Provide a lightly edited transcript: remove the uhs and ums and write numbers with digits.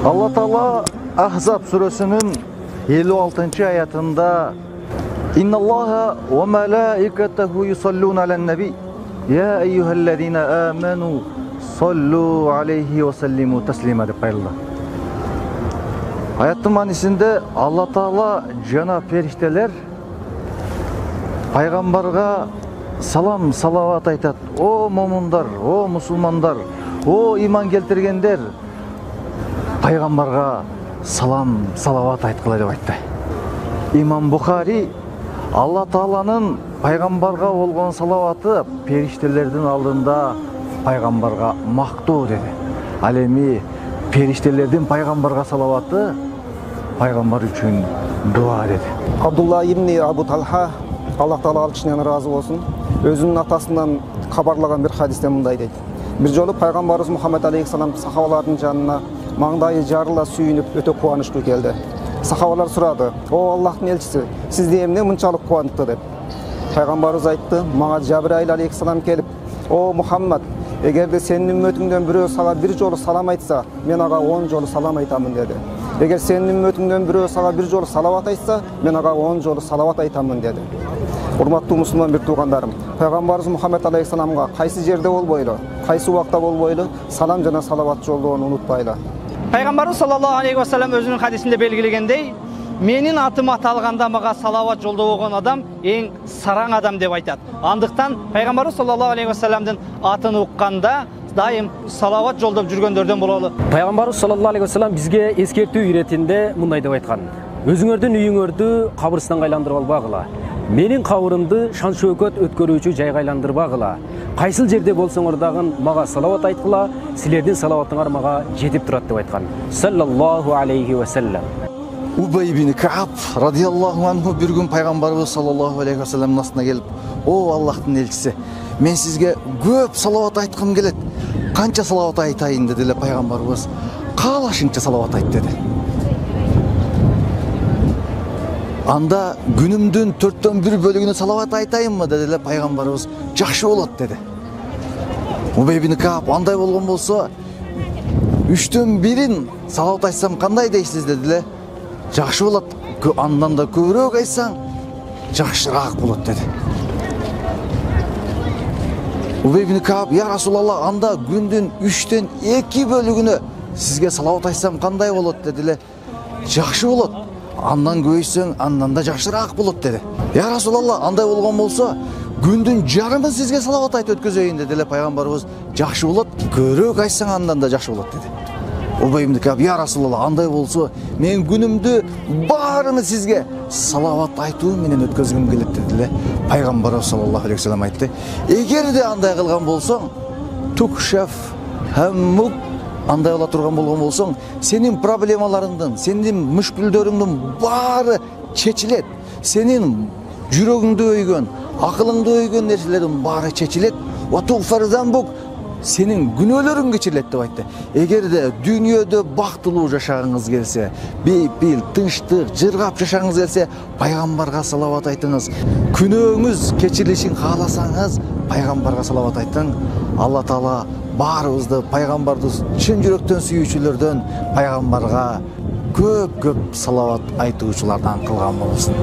Allah Taala Ahzab surasının 56. ayetinde İnnallaha ve melaiketehu yusalluna alen nebi ya eyyühellezine amenu sallu aleyhi ve sellimu teslima dep buyuruldu. Ayetin manisinde Allah Taala jana perişteler Peygamberga salam salavat aytat. O mu'minlar, o musulmanlar, o iman keltirgenler, Peygamberga salam salavat aytkıla dep aytты. İmam Bukhari Allah Taala'nın Peygamberga bolgon salavаты periştelerдің алдында Peygamberga maktуу dedi. Al эми periştelerдің Peygamberga salavаты Peygamber üçün dua dedi. Abdullah ibn Abu Talha Allah Taala alçından razı olsun. Özünün atasından kabarlagan bir hadiste mындай deydi. Bir jolu Peygamberimiz Muhammed aleyhisselam sahabaların janına mаңдайы жарыла сүйүнүп өтө кубанычтуу келди. Сахабалар сурады: "О Аллахтын элчиси, сизди эмне мынчалык кубантты?" деп. Пайгамбарыбыз айтты: "Мага Жабраил алейхиссалам келип, "О Мухаммад, эгерде сенин үммөтүңдөн бирөө сага бир жолу салам айтса, мен ага 10 жолу салам айтамын" dedi. Эгер сенин үммөтүңдөн бирөө сага бир жолу салават айтса, мен ага 10 жолу салават айтамын dedi. Урматтуу мусулман бир туугандарым, Пайгамбарыбыз Мухаммед алейхиссаламга кайсы жерде болбойлу, кайсы убакта болбойлу салам жана салават жолдоону унутпайлы. Peygamberimiz sallallahu aleyhi ve sellem özünün hadisinde belgilegендей, "Менин атым аталганда мага салават жолдоо болгон адам эң сараң адам" деп айтат. Андыктан Peygamberimiz sallallahu aleyhi ve sellemдин атын укканда дайым салават жолдоп жүргөндөрдөн бололу. Peygamberimiz sallallahu aleyhi ve sellem бизге эскертүү иретинде мындай деп айткан: "Өзүңөрдүн үйүңөрдү кабырстанга айландырып албагыла. Менин кабырымды шан шөкөт өткөрүүчү жайга айландырбагыла. Кайсыл жерде болсоңор дагы мага салават айткыла, силердин салаватыңар мага жетип турат" деп айткан. Саллаллаху алейхи ва саллям. Убай ибн Кааб радиаллаху анху bir gün Peygamberimiz sallallahu aleyhi ve sellem'in астына келип: "О Аллахтын элчиси, мен сизге көп салават айткым келет. Канча салават айтайын?" dedi эле Peygamberimiz. "Каалашыңча салават айт" dedi. Анда günümdün 4'ten 1 bölüğüne salavat aytayım mı dedi ele Peygamberimiz. Жақшы болот dedi. Убай ибн Кааб андай болгон болсо 3'ten 1'in salavat айтсам кандай дейсиз dedi эле. Жақшы болот. Андан да көбүрөөк айтсаң жакшыраак болот dedi. Убай ибн Кааб: "Я Расулаллах, анда күндүн 3'ten 2 bölüğüne сизге салават айтсам кандай болот dedi эле. Жақшы болот. Андан көйсөң, андан да жакшыраак болот dedi. "Я Расулаллах, андай болгон болсо, күндүн жарымын сизге салават айтып өткөзөйүн" dedi эле Пайгамбарыбыз. "Жакшы болот, көбүрөөк айтсаң андан да жакшы болот" dedi. Убай ибн Кааб: "Я Расулаллах, андай болсо, мен күнүмдү баарыны сизге салават айтуу менен өткөзгүм келет" dedi эле Пайгамбарыбыз саллаллаху алейхи ва саллям айтты. "Эгерде андай кылган болсоң, тукшаф хаммук, андай ола турган болгон болсоң, сенин проблемаларыңдын, сенин мүшкүлдөрүңдүн баары чечилет. Сенин жүрөгүңдү өйгөн, акылыңды өйгөн нерселердин баары чечилет. Ва тугфарзамбук, сенин күнөөлөрүң кечирилет" деп айтты. Эгерде дүйнөдө бактылуу жашагыңыз келсе, бейпил, тынчтык, жыргап жашагыңыз келсе, Пайгамбарга салават айтыңыз. Күнөөңүз кечирилишин кааласаңыз, Пайгамбарга салават айтың. Алла Таала баарыбызды Пайгамбарды чын жүрөктөн сүйүүчүлөрдөн, Пайгамбарга көп салават айтуучулардан кылган болсун.